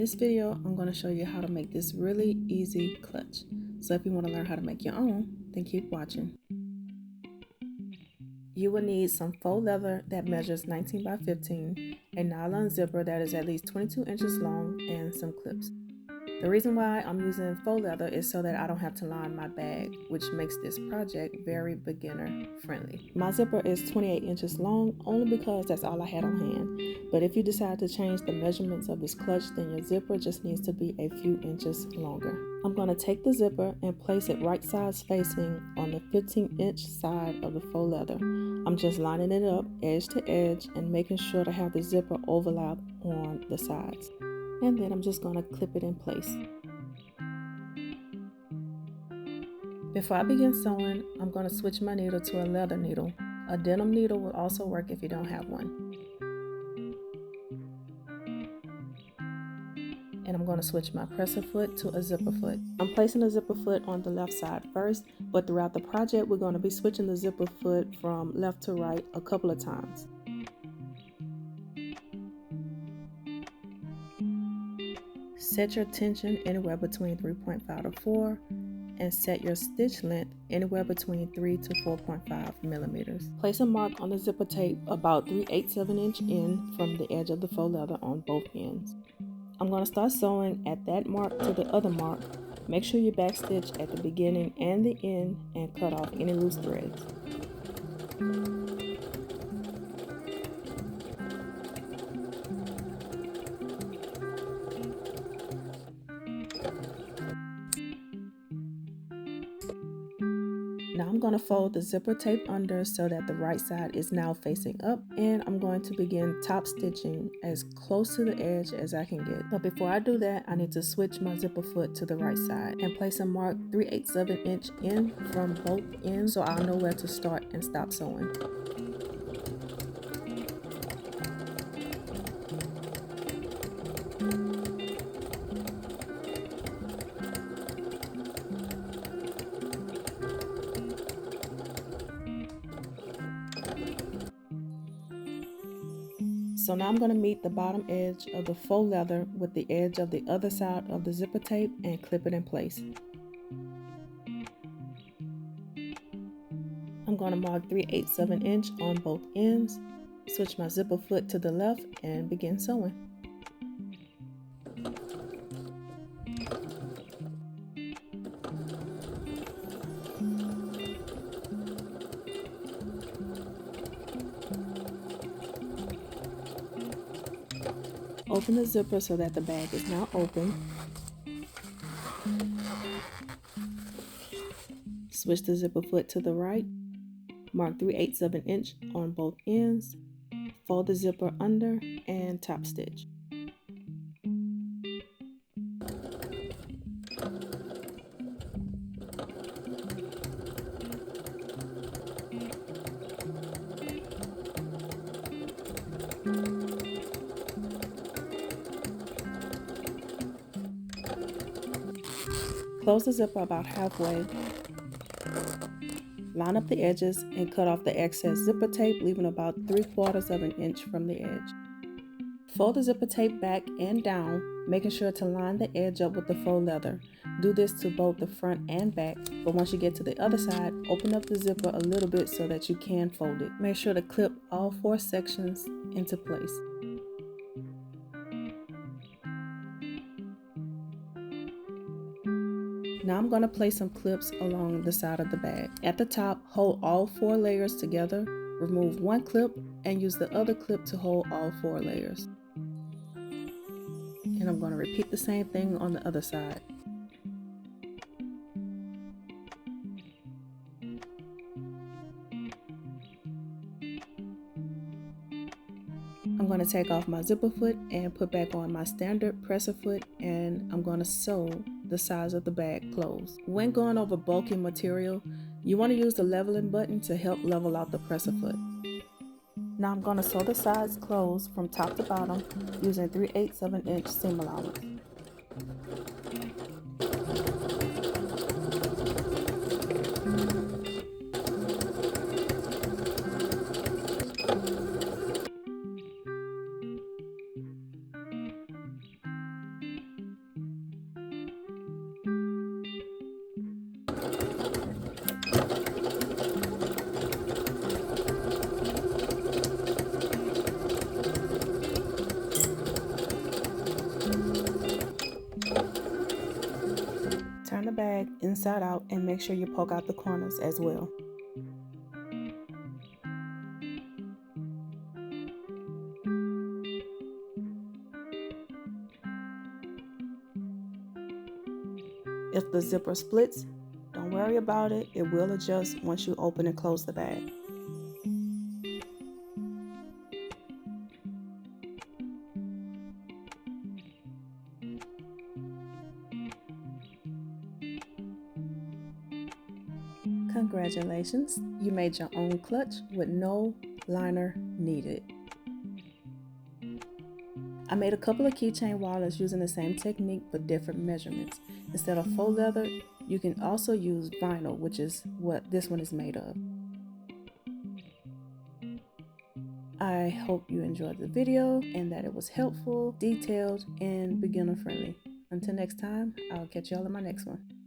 this video, I'm going to show you how to make this really easy clutch. So if you want to learn how to make your own, then keep watching. You will need some faux leather that measures 19 by 15, a nylon zipper that is at least 22 inches long, and some clips. The reason why I'm using faux leather is so that I don't have to line my bag, which makes this project very beginner friendly. My zipper is 28 inches long only because that's all I had on hand. But if you decide to change the measurements of this clutch, then your zipper just needs to be a few inches longer. I'm going to take the zipper and place it right sides facing on the 15-inch side of the faux leather. I'm just lining it up edge to edge and making sure to have the zipper overlap on the sides. And then I'm just going to clip it in place. Before I begin sewing, I'm going to switch my needle to a leather needle. A denim needle will also work if you don't have one. And I'm going to switch my presser foot to a zipper foot. I'm placing the zipper foot on the left side first, but throughout the project we're going to be switching the zipper foot from left to right a couple of times. Set your tension anywhere between 3.5 to 4 and set your stitch length anywhere between 3 to 4.5 millimeters. Place a mark on the zipper tape about 3/8 of an inch in from the edge of the faux leather on both ends. I'm going to start sewing at that mark to the other mark. Make sure you backstitch at the beginning and the end and cut off any loose threads. Now I'm going to fold the zipper tape under so that the right side is now facing up, and I'm going to begin top stitching as close to the edge as I can get. But before I do that, I need to switch my zipper foot to the right side and place a mark 3/8 of an inch in from both ends so I'll know where to start and stop sewing. So now I'm going to meet the bottom edge of the faux leather with the edge of the other side of the zipper tape and clip it in place. I'm going to mark 3/8 of an inch on both ends, switch my zipper foot to the left and begin sewing. Open the zipper so that the bag is now open. Switch the zipper foot to the right. Mark 3/8 of an inch on both ends. Fold the zipper under and top stitch. Close the zipper about halfway. Line up the edges and cut off the excess zipper tape, leaving about 3/4 of an inch from the edge. Fold the zipper tape back and down, making sure to line the edge up with the faux leather. Do this to both the front and back, but once you get to the other side, open up the zipper a little bit so that you can fold it. Make sure to clip all 4 sections into place. Now I'm going to place some clips along the side of the bag. At the top, hold all 4 layers together, remove 1 clip, and use the other clip to hold all 4 layers. And I'm going to repeat the same thing on the other side. I'm going to take off my zipper foot and put back on my standard presser foot, and I'm going to sew the sides of the bag closed. When going over bulky material, you want to use the leveling button to help level out the presser foot. Now I'm going to sew the sides closed from top to bottom using 3/8 of an inch seam allowance. bag inside out and make sure you poke out the corners as well. If the zipper splits, don't worry about it. It will adjust once you open and close the bag. Congratulations, you made your own clutch with no liner needed. I made a couple of keychain wallets using the same technique but different measurements. Instead of faux leather, you can also use vinyl, which is what this one is made of. I hope you enjoyed the video and that it was helpful, detailed, and beginner friendly. Until next time, I'll catch y'all in my next one.